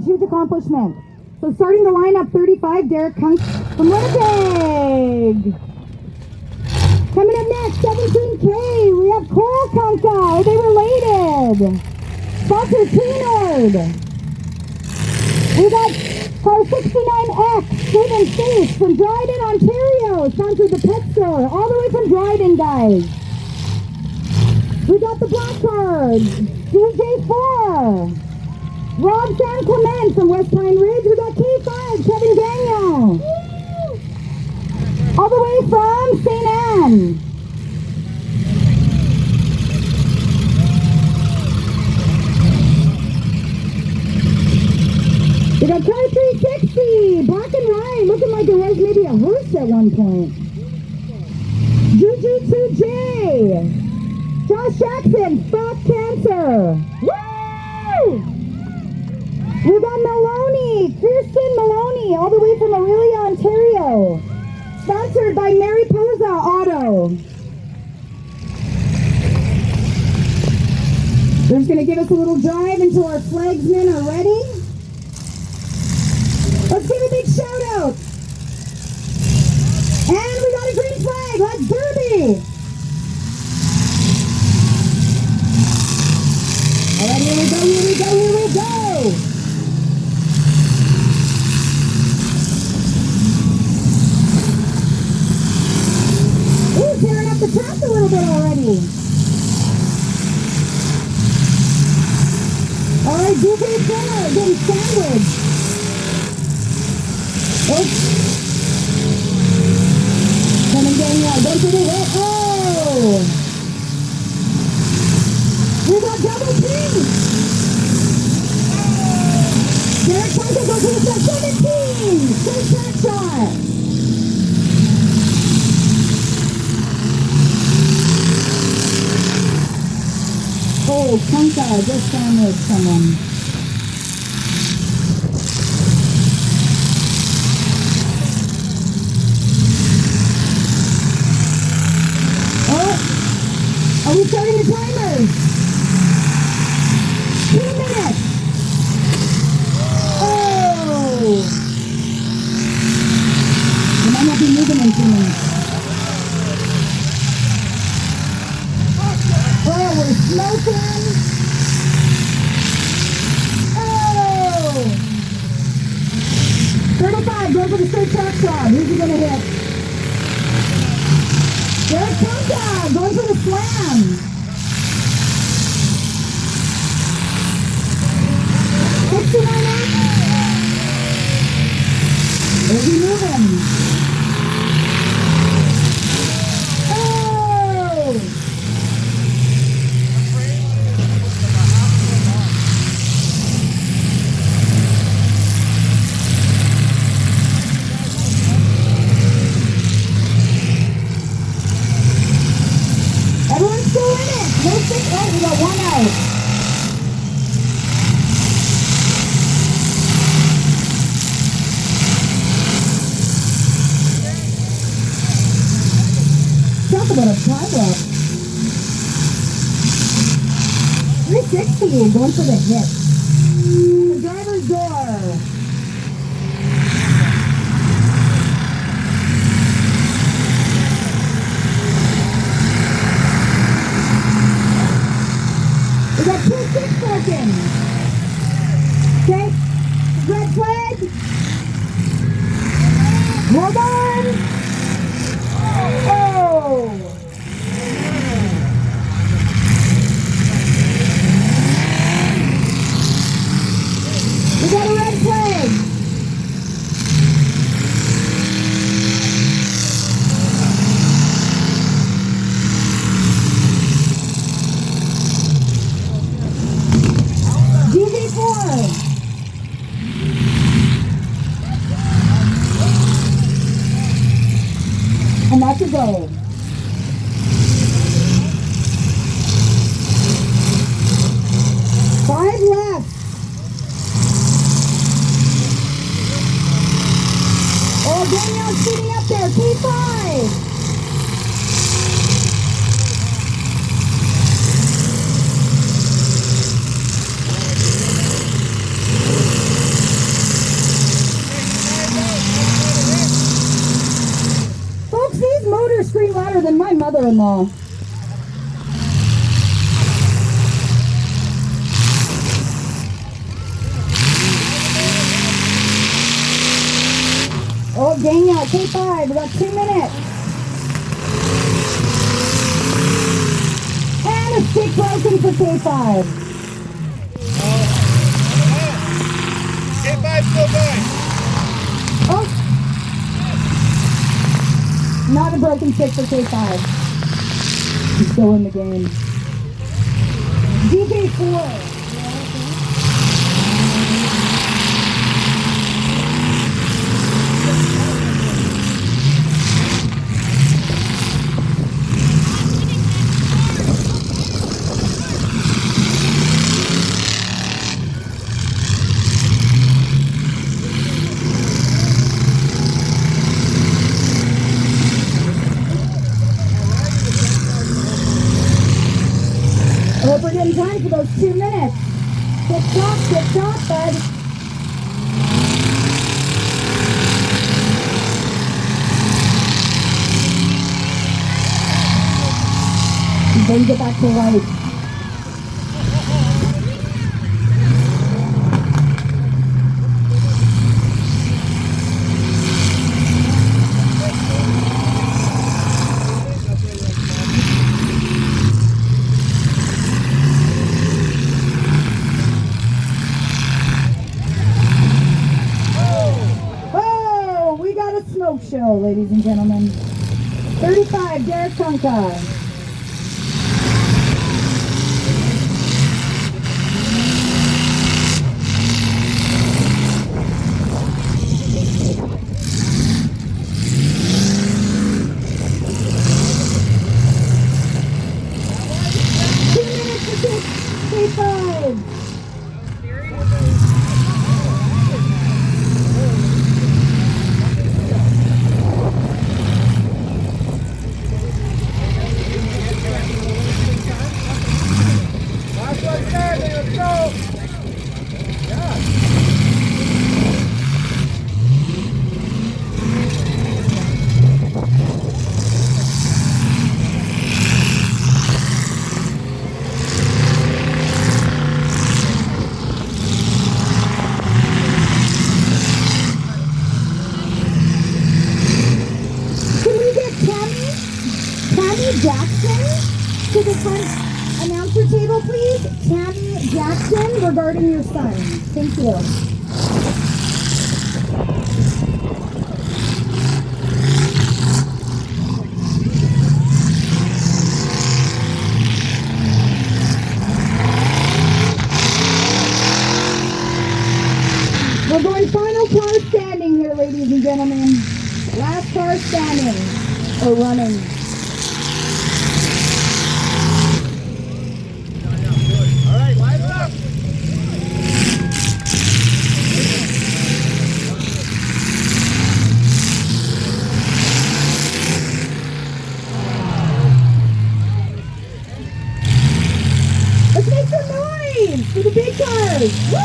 huge accomplishment. So starting the lineup, 35, Derek Kunk from Winnipeg. Coming up next, 17K, we have Cole Kunka. Are they related? Sponsor T-Nord. We got car 69X, Food and Safe from Dryden, Ontario. Sponsored the pet store, all the way from Dryden, guys. We got the black card, DJ4. Rob San Clement from West Pine Ridge. We got K5, Kevin Daniel. All the way from St. Anne. We got car 360, black and white, looking like it was maybe a hearse at one point. Juju2J. Josh Jackson, Fuck Cancer. Woo! We got Maloney, Kirsten Maloney, all the way from Aurelia, Ontario. Sponsored by Mariposa Auto. They're just going to give us a little drive until our flagsmen are ready. Let's give a big shout out. And we got a green flag. Let's Derby. All right, here we go, here we go, here we go. Ooh, tearing up the track a little bit already. All right, DJ4 getting sandwiched. Oops. Coming down now, don't do it. Oh! We got double team. Derek Punker goes to the 17. Straight track shot. Oh, Punka just sandwiched someone. Are we starting the timers? 2 minutes. Oh! You might not be moving in 2 minutes. Oh, we're smoking. Oh! 35, going for the straight track shot. Who's he gonna hit? Derek Punka, going for the slam. We'll be moving. Oh! Everyone's still in it. No six. Oh, we got one out. Talk about a pileup. 360 going for the hit. The driver's door. We got 2-6 seconds. Okay. Red flag. Hold on. Oh! We got a red flag. DJ4. And that's a goal. 5 left. Oh, Danielle's shooting up there. P5. better than my mother-in-law. Oh, Daniel, K5, we got 2 minutes. And a stick broken for K5. K5 still going. Oh, not a broken stick for K5. He's still in the game. DK4. I hope we're getting time for those 2 minutes. Get shot, bud. Then get back to right. Smoke show, ladies and gentlemen. 35, Derek Kunka. Jackson to the front announcer table, please. Tammy Jackson, regarding your son. Thank you. We're going final car standing here, ladies and gentlemen. Last car standing or running. For the big cars! Woo!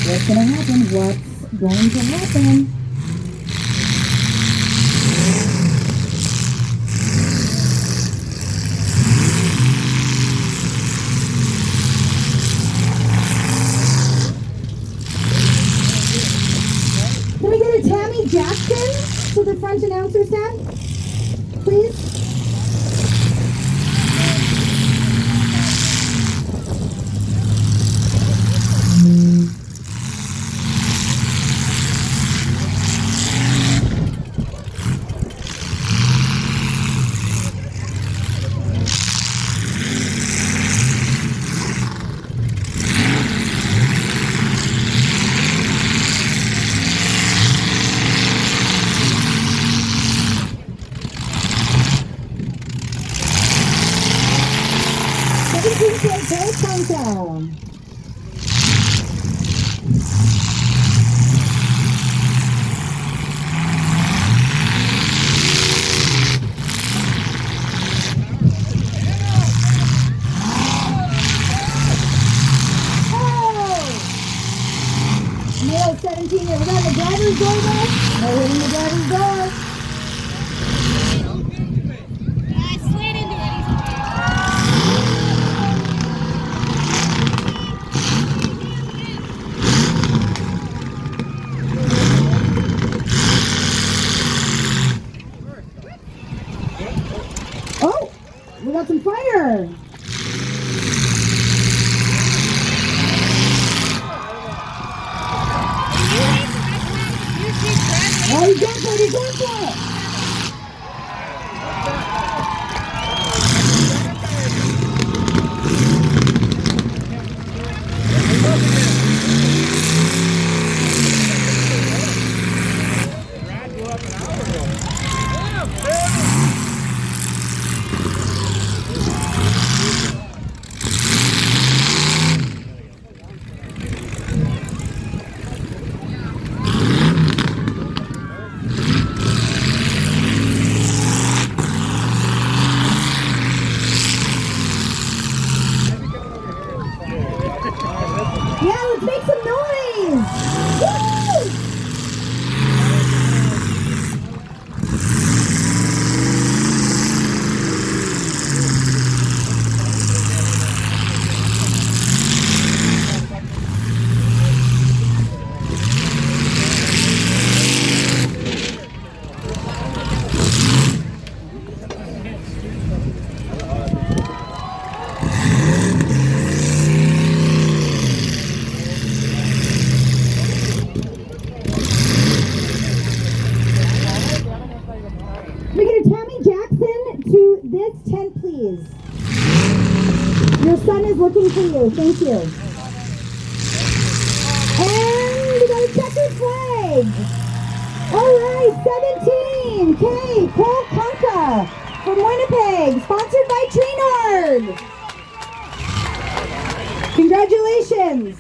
What's going to happen? What's going to happen? Can we get a Tammy Jackson to the front announcer stand, please? 17K Cole Conka. Male 17, we got the driver's door there. No hitting the driver's door. I slid into it. Oh, we got some fire. Oh, he's going for it, he's going for it. Yeah, let's make some noise! Woo! We get a Tammy Jackson to this tent, please. Your son is looking for you. Thank you. And we got a checkered flag. All right, 17K Cole Conka from Winnipeg, sponsored by Treenard. Congratulations.